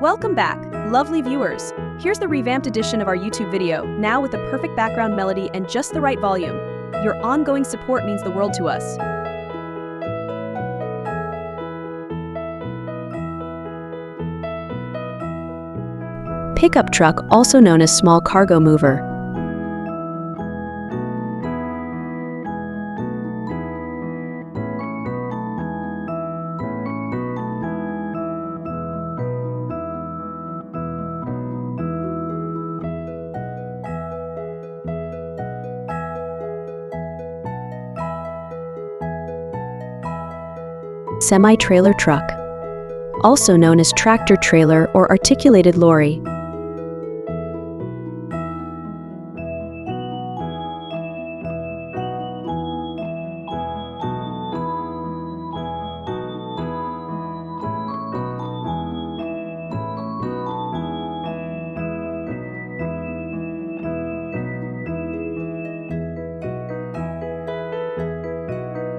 Welcome back, lovely viewers. Here's the revamped edition of our YouTube video, now with the perfect background melody and just the right volume. Your ongoing support means the world to us. Pickup truck, also known as small cargo mover. Semi-trailer truck, also known as tractor trailer or articulated lorry.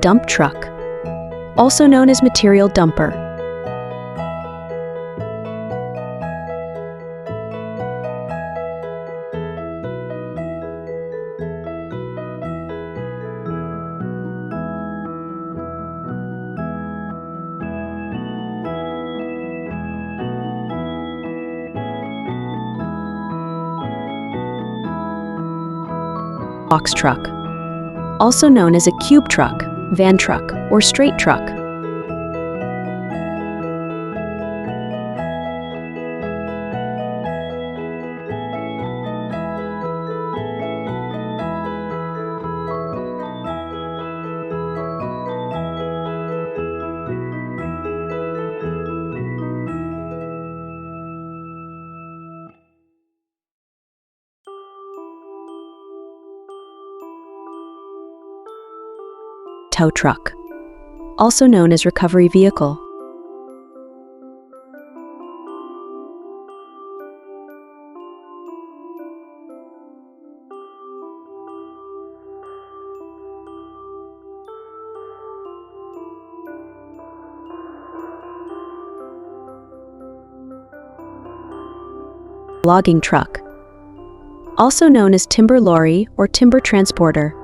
Dump truck, also known as material dumper. Box truck, also known as a cube truck, van truck, or straight truck. Tow truck, also known as recovery vehicle. Logging truck, also known as timber lorry or timber transporter.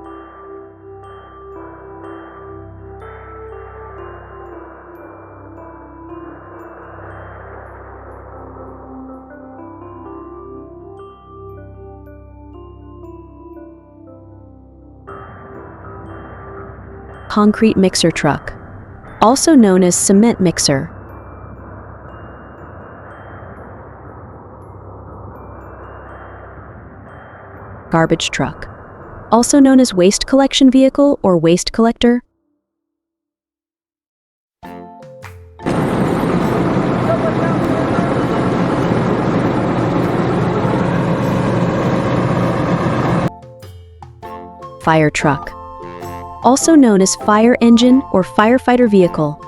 Concrete mixer truck, also known as cement mixer. Garbage truck, also known as waste collection vehicle or waste collector. Fire truck, also known as fire engine or firefighter vehicle.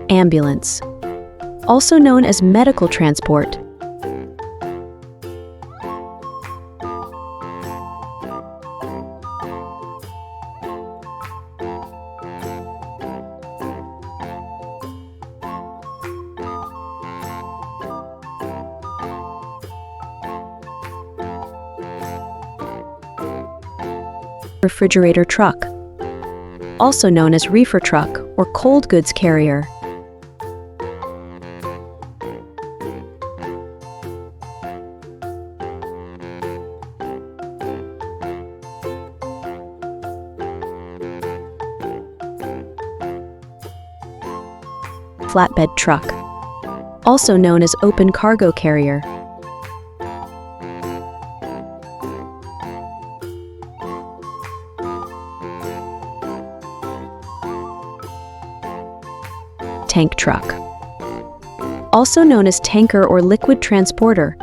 Ambulance, also known as medical transport. Refrigerator truck, also known as reefer truck or cold goods carrier. Flatbed truck, also known as open cargo carrier. Tank truck, also known as tanker or liquid transporter.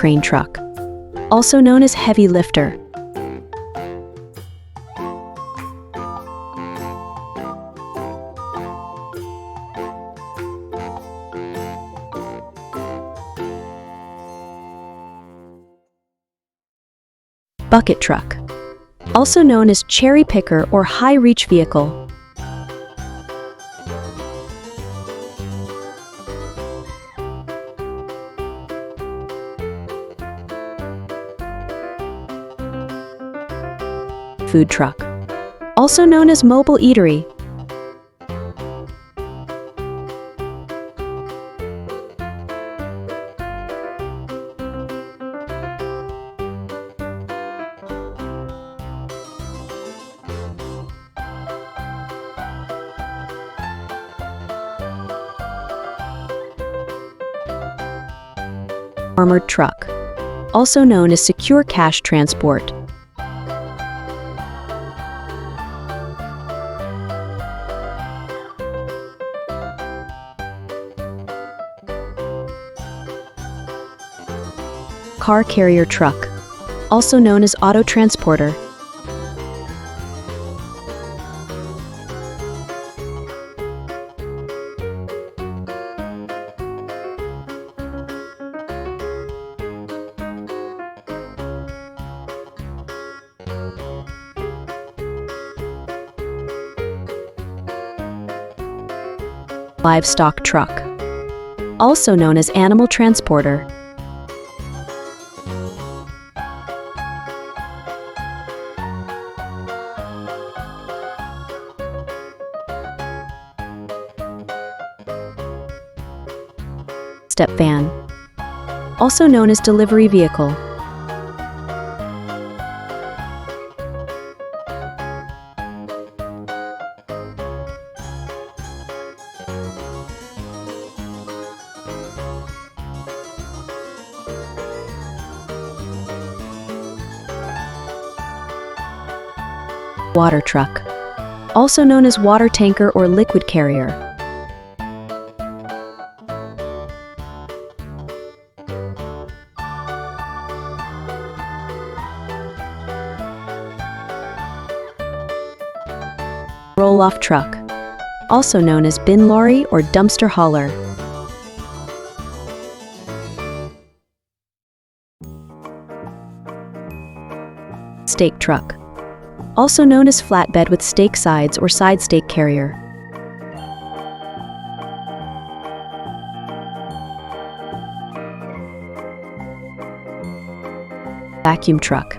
crane truck, also known as heavy lifter. Bucket truck, also known as cherry picker or high-reach vehicle. Food truck, also known as mobile eatery. Armored truck, also known as secure cash transport. Car carrier truck, also known as auto transporter. Livestock truck, also known as animal transporter. Step van, also known as delivery vehicle. Water truck, also known as water tanker or liquid carrier. Roll-off truck, also known as bin lorry or dumpster hauler. Stake truck, also known as flatbed with stake sides or side stake carrier. Vacuum truck,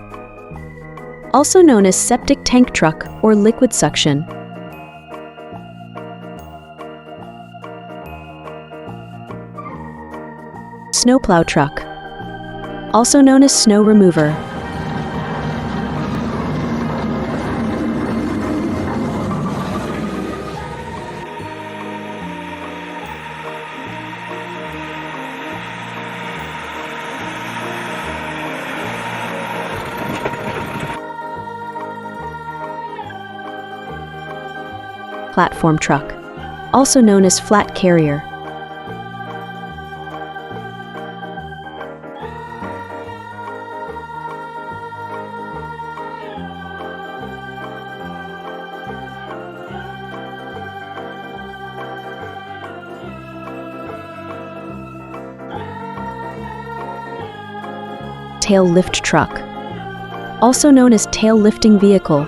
also known as septic tank truck or liquid suction. Snowplow truck, also known as snow remover. Platform truck, also known as flat carrier. Tail lift truck, also known as tail lifting vehicle.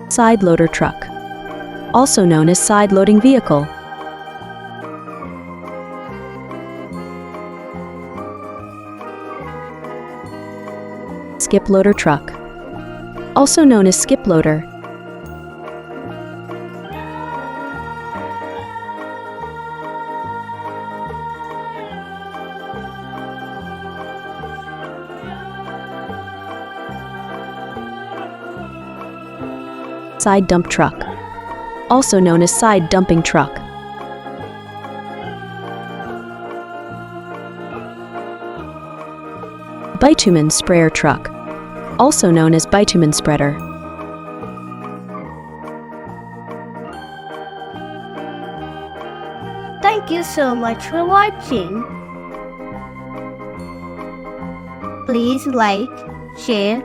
Side loader truck, also known as side loading vehicle. Skip loader truck, also known as skip loader. Side dump truck, also known as side dumping truck. Bitumen sprayer truck, also known as bitumen spreader. Thank you so much for watching. Please like, share,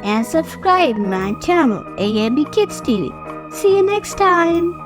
and subscribe my channel AAB Kids TV. See you next time.